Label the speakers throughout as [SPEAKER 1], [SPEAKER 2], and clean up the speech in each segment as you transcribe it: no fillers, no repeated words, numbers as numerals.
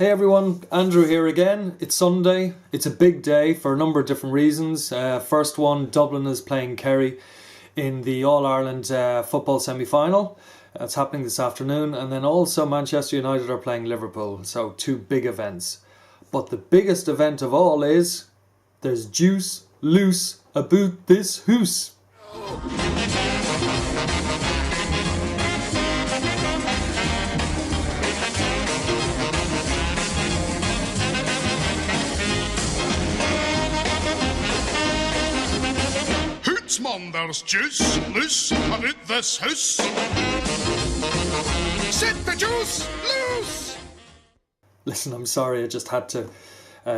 [SPEAKER 1] Hey everyone, Andrew here again. It's Sunday. It's a big day for a number of different reasons. First one, Dublin is playing Kerry in the All-Ireland football semi-final. It's happening this afternoon. And then also Manchester United are playing Liverpool. So two big events. But the biggest event of all is there's juice loose about this hoose.
[SPEAKER 2] Man, there's juice loose about this house. Set the juice loose!
[SPEAKER 1] Listen, I'm sorry, I just had to.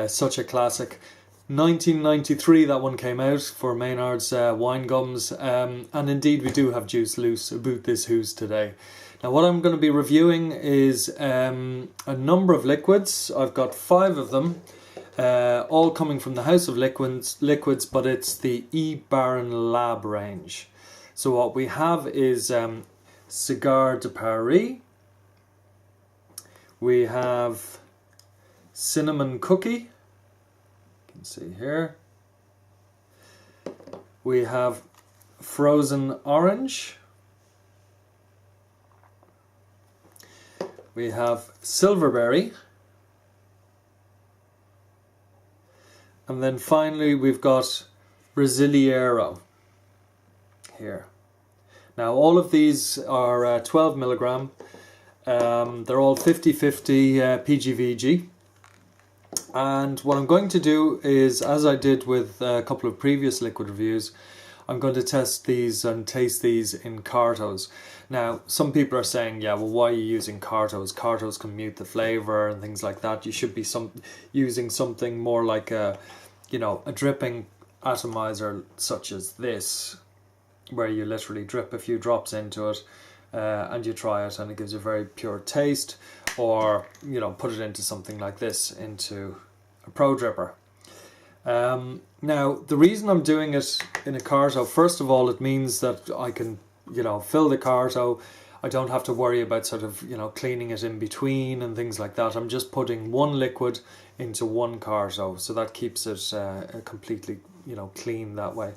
[SPEAKER 1] Such a classic. 1993 that one came out for Maynard's wine gums. And indeed we do have juice loose about this hoose today. Now what I'm going to be reviewing is a number of liquids. I've got 5 of them. All coming from the House of Liquids, but it's the eBaron Lab range. So what we have is Cigar de Paris. We have cinnamon cookie. You can see here. We have frozen orange. We have Silverberry. And then finally we've got Brasiliero here. Now all of these are 12 milligram. They're all 50-50 PGVG. And what I'm going to do is, as I did with a couple of previous liquid reviews, I'm going to test these and taste these in cartos. Now, some people are saying, yeah, well, why are you using cartos? Cartos can mute the flavour and things like that. You should be using something more like a dripping atomizer such as this, where you literally drip a few drops into it and you try it and it gives you a very pure taste. Or, put it into something like this, into a Pro Dripper. Now, the reason I'm doing it in a carto, first of all, it means that I can, fill the carto. I don't have to worry about sort of, cleaning it in between and things like that. I'm just putting one liquid into one carto, so that keeps it completely, clean that way.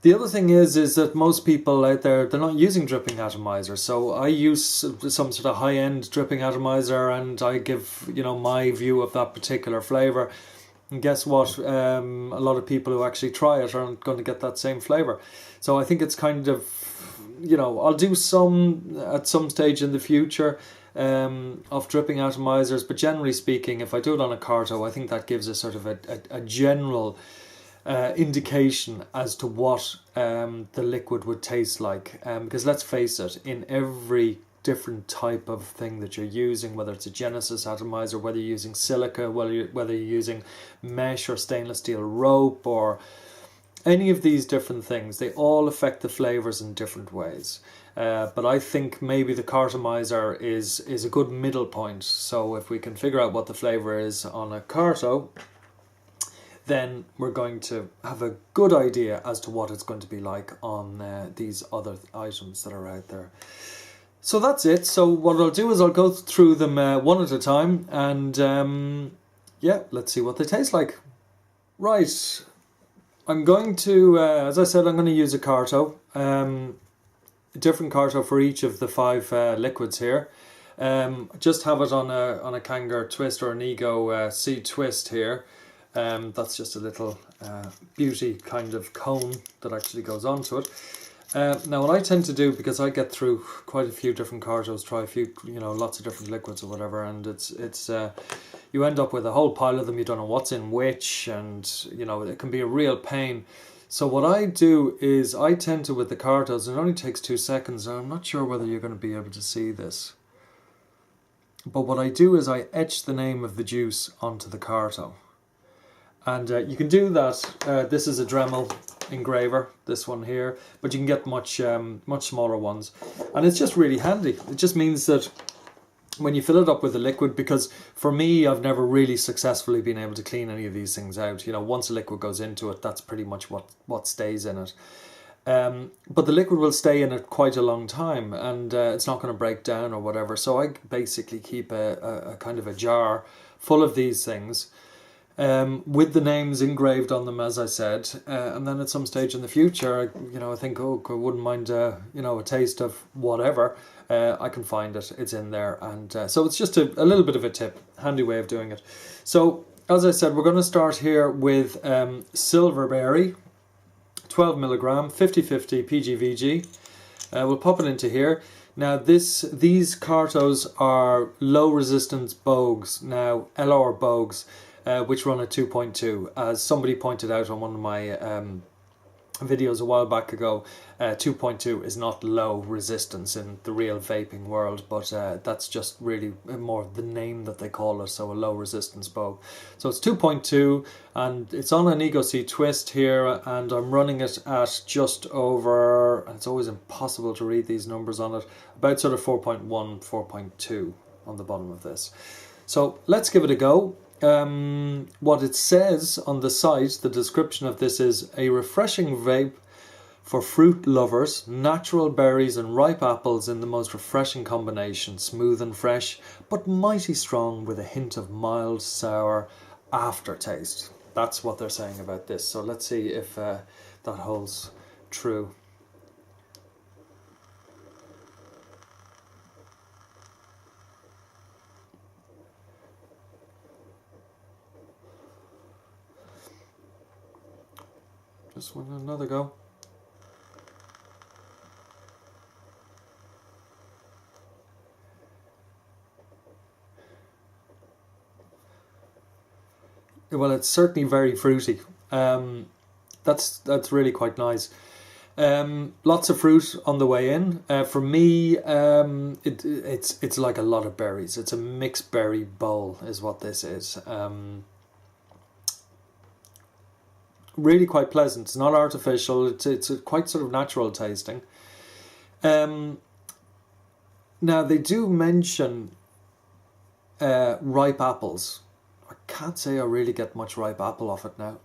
[SPEAKER 1] The other thing is that most people out there, they're not using dripping atomizer. So I use some sort of high-end dripping atomizer and I give, my view of that particular flavour. And guess what? A lot of people who actually try it aren't going to get that same flavour. So I think it's kind of, I'll do some at some stage in the future of dripping atomizers. But generally speaking, if I do it on a carto, I think that gives a sort of a general indication as to what the liquid would taste like. Because let's face it, in every different type of thing that you're using, whether it's a Genesis atomizer, whether you're using silica, whether you're using mesh or stainless steel rope or any of these different things, they all affect the flavors in different ways. But I think maybe the cartomizer is a good middle point. So if we can figure out what the flavor is on a carto, then we're going to have a good idea as to what it's going to be like on these other items that are out there. So that's it. So what I'll do is I'll go through them one at a time and let's see what they taste like. Right, I'm going to, as I said, I'm going to use a carto, a different carto for each of the 5 liquids here. Just have it on a Kangar twist or an Ego seed twist here. That's just a little beauty kind of cone that actually goes onto it. Now what I tend to do, because I get through quite a few different cartos, try a few, lots of different liquids or whatever, and it's you end up with a whole pile of them, you don't know what's in which, and it can be a real pain. So what I do is I tend to, with the cartos, it only takes 2 seconds, and I'm not sure whether you're going to be able to see this. But what I do is I etch the name of the juice onto the carto. And you can do that. This is a Dremel engraver, this one here, but you can get much smaller ones. And it's just really handy. It just means that when you fill it up with a liquid, because for me, I've never really successfully been able to clean any of these things out. Once a liquid goes into it, that's pretty much what stays in it. But the liquid will stay in it quite a long time, and it's not going to break down or whatever. So I basically keep a kind of a jar full of these things, with the names engraved on them, as I said, and then at some stage in the future, I think, oh, I wouldn't mind, a taste of whatever. I can find it. It's in there, and so it's just a little bit of a tip, handy way of doing it. So as I said, we're going to start here with Silverberry, 12 milligram, 50/50 PGVG. We'll pop it into here. Now these Cartos are low resistance bogues. Now LR bogues, which run at 2.2. As somebody pointed out on one of my videos a while back ago, 2.2 is not low resistance in the real vaping world, but that's just really more the name that they call it, so a low resistance bogue. So it's 2.2 and it's on an Ego C twist here, and I'm running it at just over, and it's always impossible to read these numbers on it, about sort of 4.1, 4.2 on the bottom of this. So let's give it a go. What it says on the site, the description of this is a refreshing vape for fruit lovers, natural berries and ripe apples in the most refreshing combination, smooth and fresh, but mighty strong with a hint of mild sour aftertaste. That's what they're saying about this. So let's see if that holds true. Just want another go. Well, it's certainly very fruity. That's really quite nice. Lots of fruit on the way in. For me, it's like a lot of berries. It's a mixed berry bowl, is what this is. Really quite pleasant. It's not artificial. It's quite sort of natural tasting. Now they do mention ripe apples. I can't say I really get much ripe apple off it now.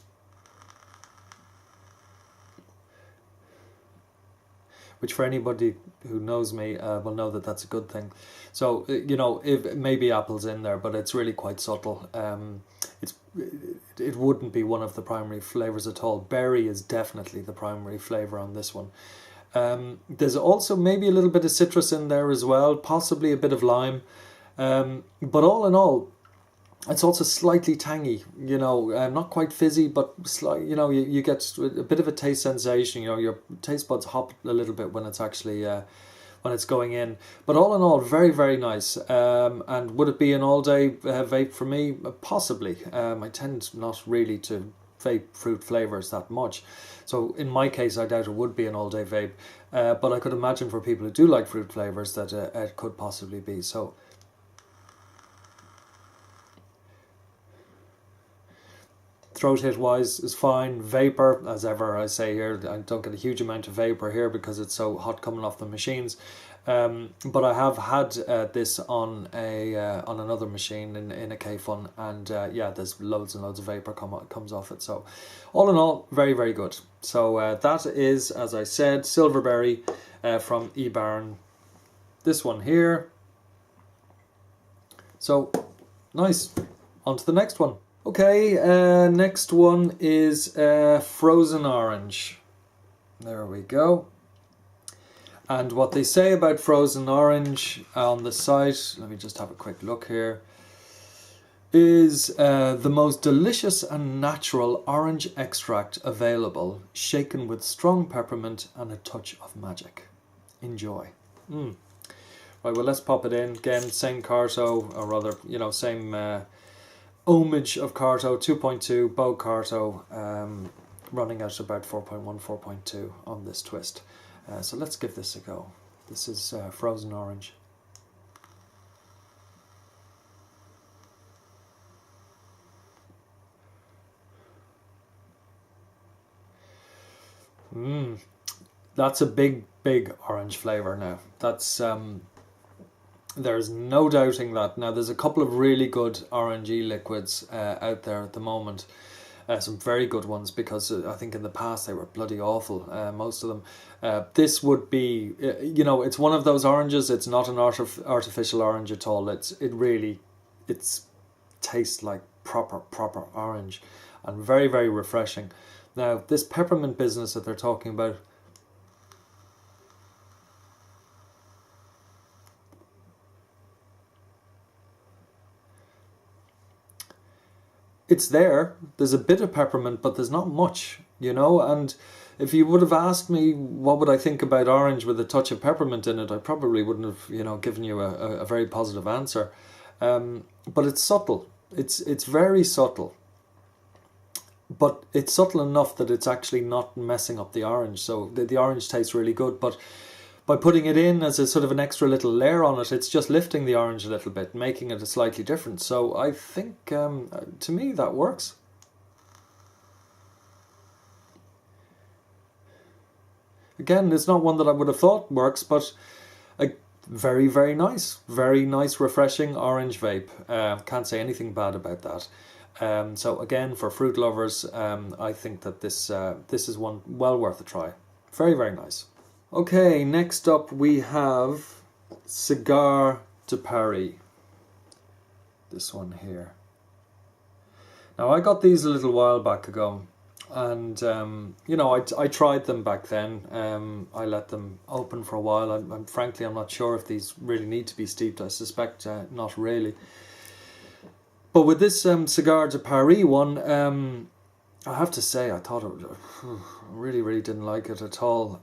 [SPEAKER 1] Which for anybody who knows me will know that that's a good thing. So, if maybe apple's in there, but it's really quite subtle. It wouldn't be one of the primary flavours at all. Berry is definitely the primary flavour on this one. There's also maybe a little bit of citrus in there as well, possibly a bit of lime. But all in all, it's also slightly tangy, not quite fizzy, but you get a bit of a taste sensation. Your taste buds hop a little bit when it's actually when it's going in. But all in all, very, very nice. And would it be an all-day vape for me? Possibly. I tend not really to vape fruit flavours that much. So in my case, I doubt it would be an all-day vape. But I could imagine for people who do like fruit flavours that it could possibly be. So throat hit wise is fine. Vapor, as ever I say here, I don't get a huge amount of vapor here because it's so hot coming off the machines. But I have had this on another machine in a K-Fun, and there's loads and loads of vapor comes off it. So all in all, very, very good. So that is, as I said, Silverberry from eBaron. This one here. So nice. On to the next one. Okay, next one is frozen orange. There we go. And what they say about frozen orange on the site, let me just have a quick look here, is the most delicious and natural orange extract available, shaken with strong peppermint and a touch of magic. Enjoy. Right, well, let's pop it in. Again, same Carto, or rather, same ohmage of Carto, 2.2, Bogue Carto, running at about 4.1, 4.2 on this twist. So let's give this a go. This is frozen orange. That's a big, big orange flavour now. That's there's no doubting that. Now there's a couple of really good orangey liquids out there at the moment. some very good ones, because I think in the past they were bloody awful, most of them. This would be, you know, it's one of those oranges. It's not an artificial orange at all. It tastes like proper orange, and very, very refreshing. Now, this peppermint business that they're talking about, it's there. There's a bit of peppermint, but there's not much, you know. And if you would have asked me what would I think about orange with a touch of peppermint in it, I probably wouldn't have, you know, given you a very positive answer. But it's subtle. It's very subtle. But it's subtle enough that it's actually not messing up the orange. So the orange tastes really good. But by putting it in as a sort of an extra little layer on it, it's just lifting the orange a little bit, making it a slightly different. So I think, to me, that works. Again, it's not one that I would have thought works, but a very, very nice, refreshing orange vape. Can't say anything bad about that. So again, for fruit lovers, I think that this is one well worth a try. Very, very nice. Okay, next up we have Cigar de Paris. This one here. Now, I got these a little while back ago, and you know, I tried them back then. I let them open for a while. Frankly, I'm not sure if these really need to be steeped. I suspect not really. But with this Cigar de Paris one, I have to say, I thought it really didn't like it at all.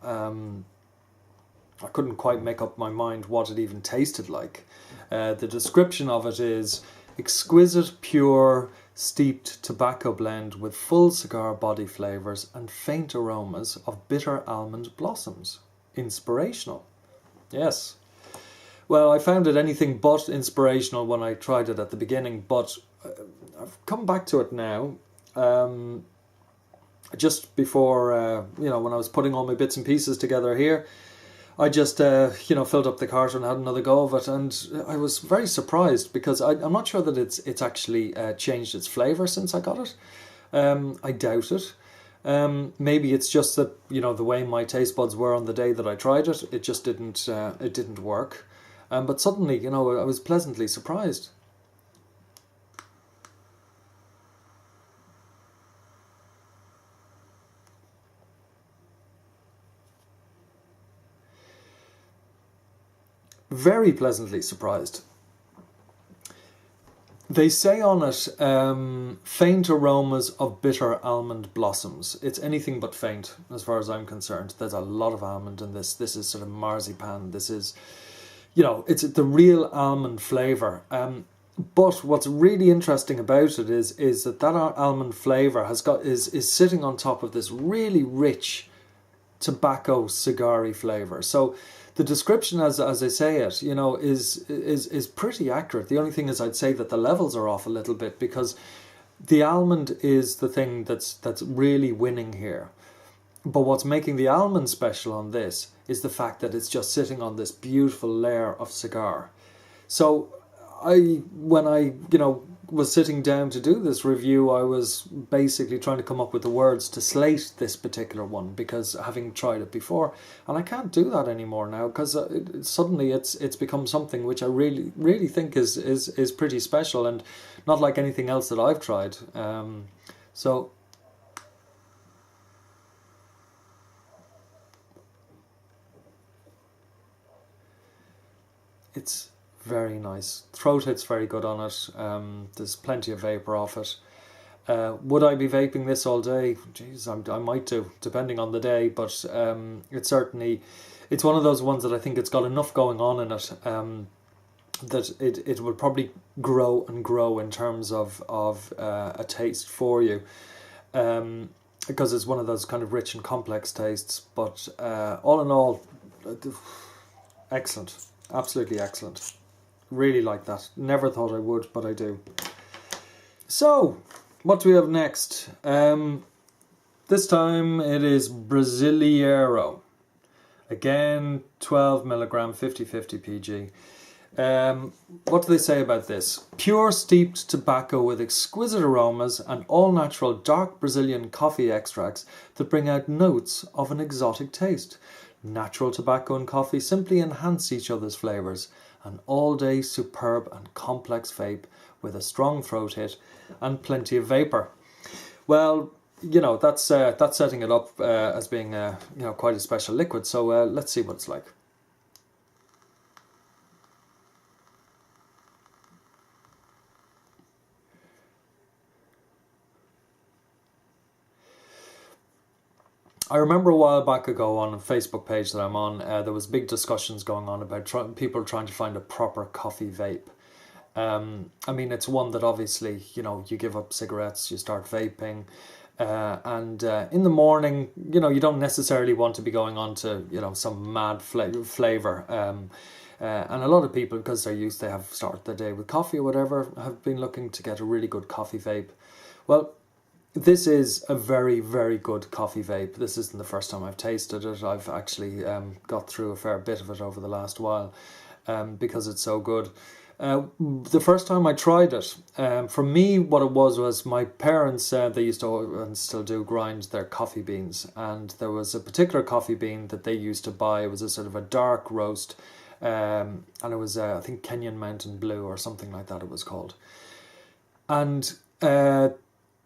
[SPEAKER 1] I couldn't quite make up my mind what it even tasted like. The description of it is exquisite, pure, steeped tobacco blend with full cigar body flavours and faint aromas of bitter almond blossoms. Inspirational. Yes. Well, I found it anything but inspirational when I tried it at the beginning, but I've come back to it now. Just before, you know, when I was putting all my bits and pieces together here, I just, you know, filled up the carton and had another go of it, and I was very surprised because I'm not sure that it's actually changed its flavour since I got it. I doubt it. Maybe it's just that, you know, the way my taste buds were on the day that I tried it, it just didn't work. But suddenly, you know, I was pleasantly surprised. Very pleasantly surprised. They say on it, faint aromas of bitter almond blossoms. It's anything but faint, as far as I'm concerned. There's a lot of almond in this. This is sort of marzipan. This is, you know, it's the real almond flavour. But what's really interesting about it is that almond flavour is sitting on top of this really rich tobacco cigar-y flavour. So the description, as I say it, you know, is pretty accurate. The only thing is, I'd say that the levels are off a little bit, because the almond is the thing that's really winning here. But what's making the almond special on this is the fact that it's just sitting on this beautiful layer of cigar. So when I, you know, was sitting down to do this review, I was basically trying to come up with the words to slate this particular one, because having tried it before, and I can't do that anymore now, because suddenly it's become something which I really think is pretty special, and not like anything else that I've tried. So it's very nice. Throat hit's very good on it. There's plenty of vapour off it. Would I be vaping this all day? Jeez, I might do, depending on the day. But it's one of those ones that I think it's got enough going on in it that it will probably grow and grow in terms of a taste for you. Because it's one of those kind of rich and complex tastes. But all in all, excellent. Absolutely excellent. Really like that. Never thought I would, but I do. So, what do we have next? This time it is Brasiliero. Again, 12 milligram, 50-50 PG. What do they say about this? Pure steeped tobacco with exquisite aromas and all-natural dark Brazilian coffee extracts that bring out notes of an exotic taste. Natural tobacco and coffee simply enhance each other's flavours. An all-day superb and complex vape with a strong throat hit and plenty of vapour. Well, you know, that's setting it up as being quite a special liquid. So let's see what it's like. I remember a while back ago on a Facebook page that I'm on, there was big discussions going on about people trying to find a proper coffee vape. I mean, it's one that obviously, you know, you give up cigarettes, you start vaping, and in the morning, you know, you don't necessarily want to be going on to, you know, some mad flavour. And a lot of people, because they have started their day with coffee or whatever, have been looking to get a really good coffee vape. Well, this is a very, very good coffee vape. This isn't the first time I've tasted it. I've actually got through a fair bit of it over the last while because it's so good. The first time I tried it, for me what it was my parents, they used to, and still do, grind their coffee beans. And there was a particular coffee bean that they used to buy. It was a sort of a dark roast, and it was, I think, Kenyan Mountain Blue or something like that it was called. And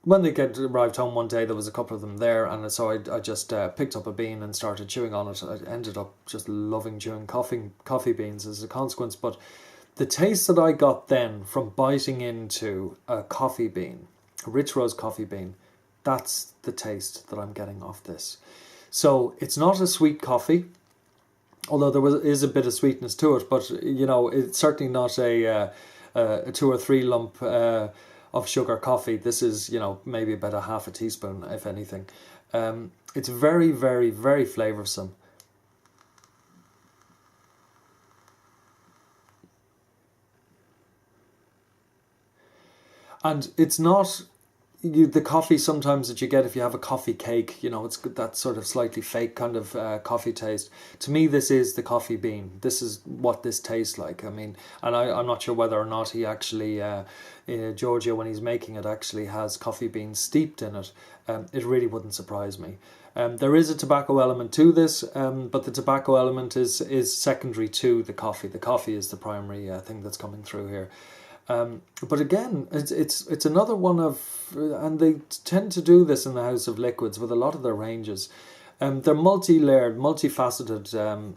[SPEAKER 1] when they arrived home one day, there was a couple of them there, and so I just picked up a bean and started chewing on it. I ended up just loving chewing coffee beans as a consequence. But the taste that I got then from biting into a coffee bean, a rich roast coffee bean, that's the taste that I'm getting off this. So it's not a sweet coffee, although is a bit of sweetness to it, but you know, it's certainly not a 2 or 3 lump of sugar coffee. This is, you know, maybe about a half a teaspoon, if anything. It's very, very, very flavoursome. And it's not the coffee sometimes that you get if you have a coffee cake, you know, it's that sort of slightly fake kind of coffee taste. To me, this is the coffee bean. This is what this tastes like. I mean, and I'm not sure whether or not he actually, Giorgio, when he's making it, actually has coffee beans steeped in it. It really wouldn't surprise me. There is a tobacco element to this, but the tobacco element is secondary to the coffee. The coffee is the primary thing that's coming through here. But again, it's another one of, and they tend to do this in the House of Liquids with a lot of their ranges. They're multi-layered, multifaceted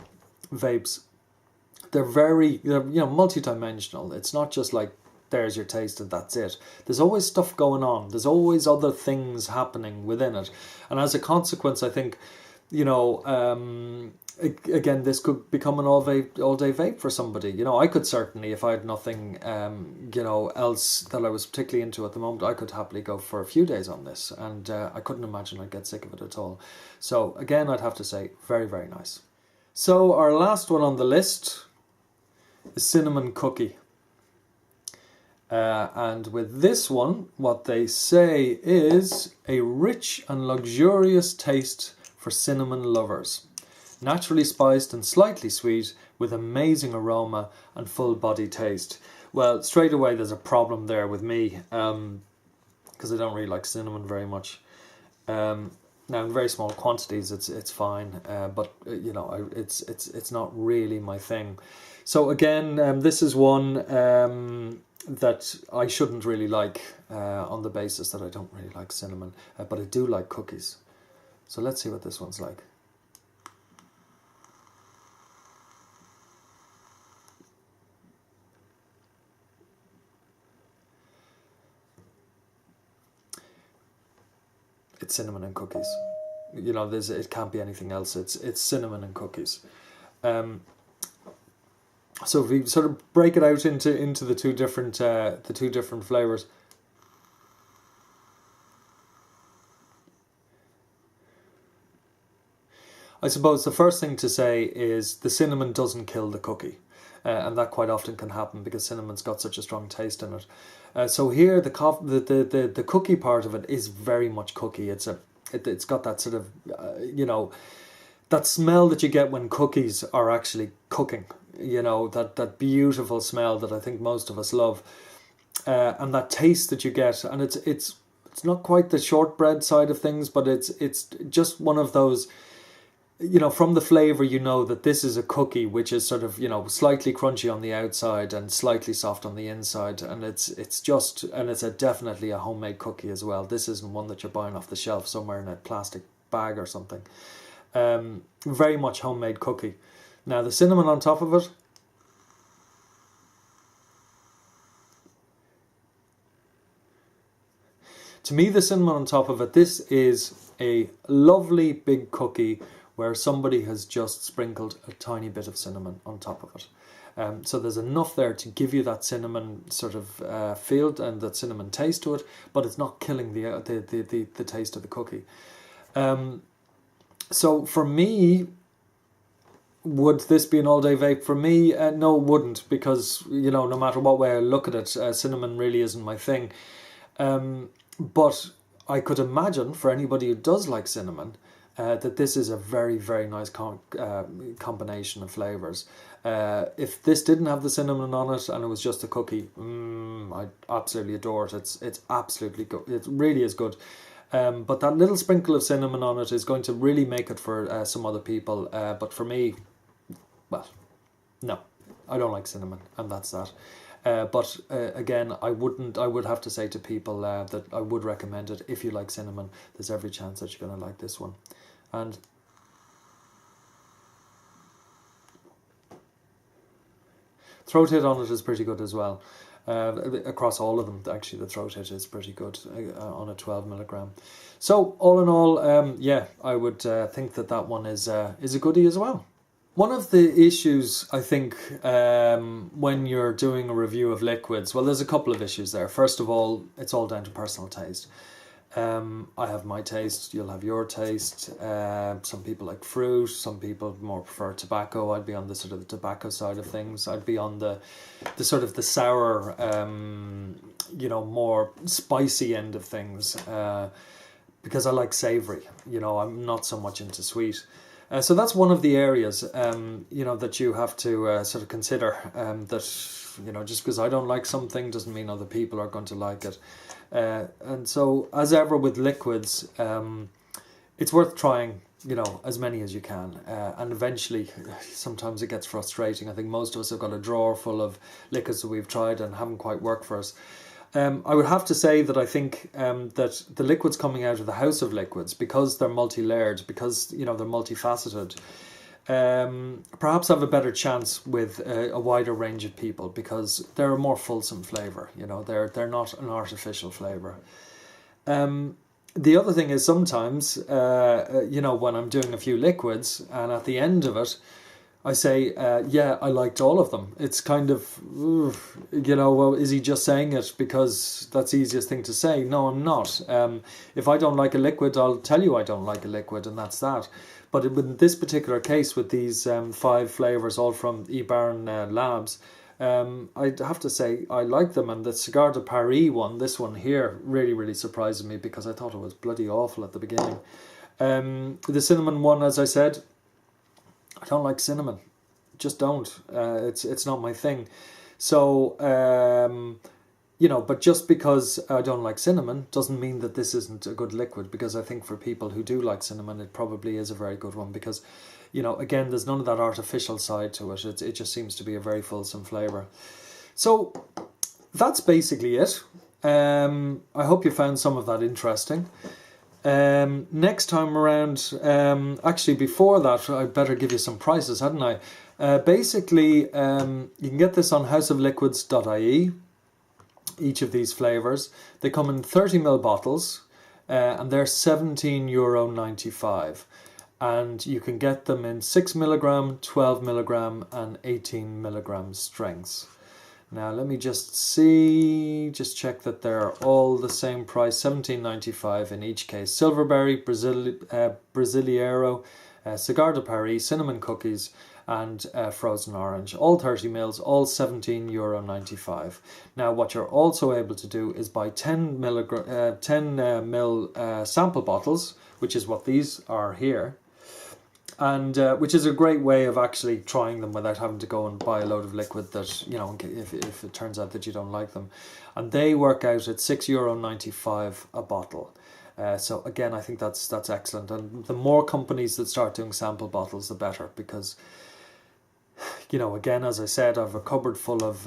[SPEAKER 1] vapes. They're multi-dimensional. It's not just like, there's your taste and that's it. There's always stuff going on. There's always other things happening within it. And as a consequence, I think, you know, again, this could become an all-day vape for somebody. You know, I could certainly, if I had nothing, else that I was particularly into at the moment, I could happily go for a few days on this, and I couldn't imagine I'd get sick of it at all. So again, I'd have to say, very, very nice. So our last one on the list is cinnamon cookie. And with this one, what they say is a rich and luxurious taste for cinnamon lovers. Naturally spiced and slightly sweet with amazing aroma and full body taste. Well, straight away there's a problem there with me because I don't really like cinnamon very much. Now in very small quantities it's fine, but you know, it's not really my thing. So again, this is one that I shouldn't really like on the basis that I don't really like cinnamon, but I do like cookies. So let's see what this one's like. It's cinnamon and cookies. You know, it can't be anything else. It's cinnamon and cookies. So if we sort of break it out into the two different flavors. I suppose the first thing to say is the cinnamon doesn't kill the cookie. And that quite often can happen because cinnamon's got such a strong taste in it. So here the cookie part of it is very much cookie. It's got that sort of you know, that smell that you get when cookies are actually cooking. you know, that beautiful smell that I think most of us love, and that taste that you get, and it's not quite the shortbread side of things, but it's just one of those, you know, from the flavour you know that this is a cookie which is sort of, you know, slightly crunchy on the outside and slightly soft on the inside, and it's definitely a homemade cookie as well. This isn't one that you're buying off the shelf somewhere in a plastic bag or something. Very much homemade cookie. Now the cinnamon on top of it, to me, the cinnamon on top of it, this is a lovely big cookie where somebody has just sprinkled a tiny bit of cinnamon on top of it. So there's enough there to give you that cinnamon sort of feel and that cinnamon taste to it, but it's not killing the taste of the cookie. So for me, would this be an all-day vape? For me, no, it wouldn't, because, you know, no matter what way I look at it, cinnamon really isn't my thing. But I could imagine for anybody who does like cinnamon, that this is a very, very nice combination of flavours. If this didn't have the cinnamon on it and it was just a cookie, I absolutely adore it. It's absolutely good. It really is good. But that little sprinkle of cinnamon on it is going to really make it for some other people. But for me, well, no, I don't like cinnamon, and that's that. But again, I would have to say to people that I would recommend it. If you like cinnamon, there's every chance that you're going to like this one. And throat hit on it is pretty good as well. Across all of them, actually, the throat hit is pretty good on a 12 milligram. So all in all, yeah, I would think that one is a goodie as well. One of the issues, I think, when you're doing a review of liquids, well, there's a couple of issues there. First of all, it's all down to personal taste. I have my taste, you'll have your taste. Some people like fruit, some people more prefer tobacco. I'd be on the sort of the tobacco side of things. I'd be on the sort of the sour, you know, more spicy end of things, because I like savoury. You know, I'm not so much into sweet. So that's one of the areas, you know, that you have to sort of consider, that, you know, just because I don't like something doesn't mean other people are going to like it. And so, as ever with liquids, it's worth trying, you know, as many as you can. And eventually, sometimes it gets frustrating. I think most of us have got a drawer full of liquids that we've tried and haven't quite worked for us. I would have to say that I think that the liquids coming out of the house of liquids, because they're multi-layered, because, you know, they're multifaceted, perhaps have a better chance with a wider range of people, because they're a more fulsome flavour. You know, they're not an artificial flavour. The other thing is sometimes, you know, when I'm doing a few liquids and at the end of it, I say, yeah, I liked all of them. It's kind of, you know, well, is he just saying it because that's the easiest thing to say? No, I'm not. If I don't like a liquid, I'll tell you I don't like a liquid, and that's that. But in this particular case, with these 5 flavours, all from eBaron Labs, I'd have to say I like them. And the Cigar de Paris one, this one here, really, really surprised me, because I thought it was bloody awful at the beginning. The cinnamon one, as I said, I don't like cinnamon. Just don't. It's not my thing. So, you know, but just because I don't like cinnamon doesn't mean that this isn't a good liquid, because I think for people who do like cinnamon, it probably is a very good one, because, you know, again, there's none of that artificial side to it. It just seems to be a very fulsome flavour. So that's basically it. I hope you found some of that interesting. Next time around, actually before that, I better give you some prices, hadn't I? Basically, you can get this on houseofliquids.ie, each of these flavours. They come in 30ml bottles, and they're €17.95. And you can get them in 6mg, 12mg and 18mg strengths. Now let me just check that they're all the same price, $17.95 in each case. Silverberry, Brasiliero, Cigar de Paris, cinnamon cookies, and frozen orange. All 30 mils, all €17.95. Now what you're also able to do is buy 10 ml sample bottles, which is what these are here. and which is a great way of actually trying them without having to go and buy a load of liquid that, you know, if it turns out that you don't like them. And they work out at €6.95 a bottle. So again, I think that's excellent. And the more companies that start doing sample bottles, the better, because, you know, again, as I said, I have a cupboard full of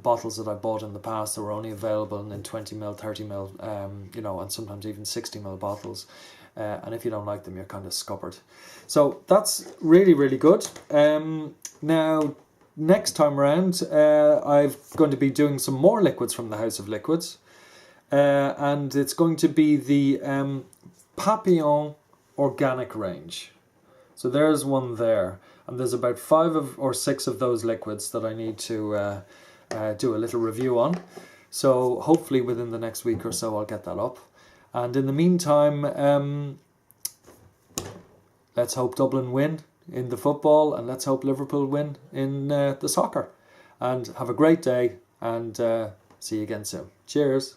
[SPEAKER 1] bottles that I bought in the past that were only available in 20ml, 30ml, you know, and sometimes even 60ml bottles. And if you don't like them, you're kind of scuppered. So that's really, really good. Now, next time around, I'm going to be doing some more liquids from the House of Liquids. And it's going to be the Papillon organic range. So there's one there. And there's about 5 or 6 of those liquids that I need to do a little review on. So hopefully within the next week or so I'll get that up. And in the meantime, let's hope Dublin win in the football, and let's hope Liverpool win in the soccer. And have a great day, and see you again soon. Cheers.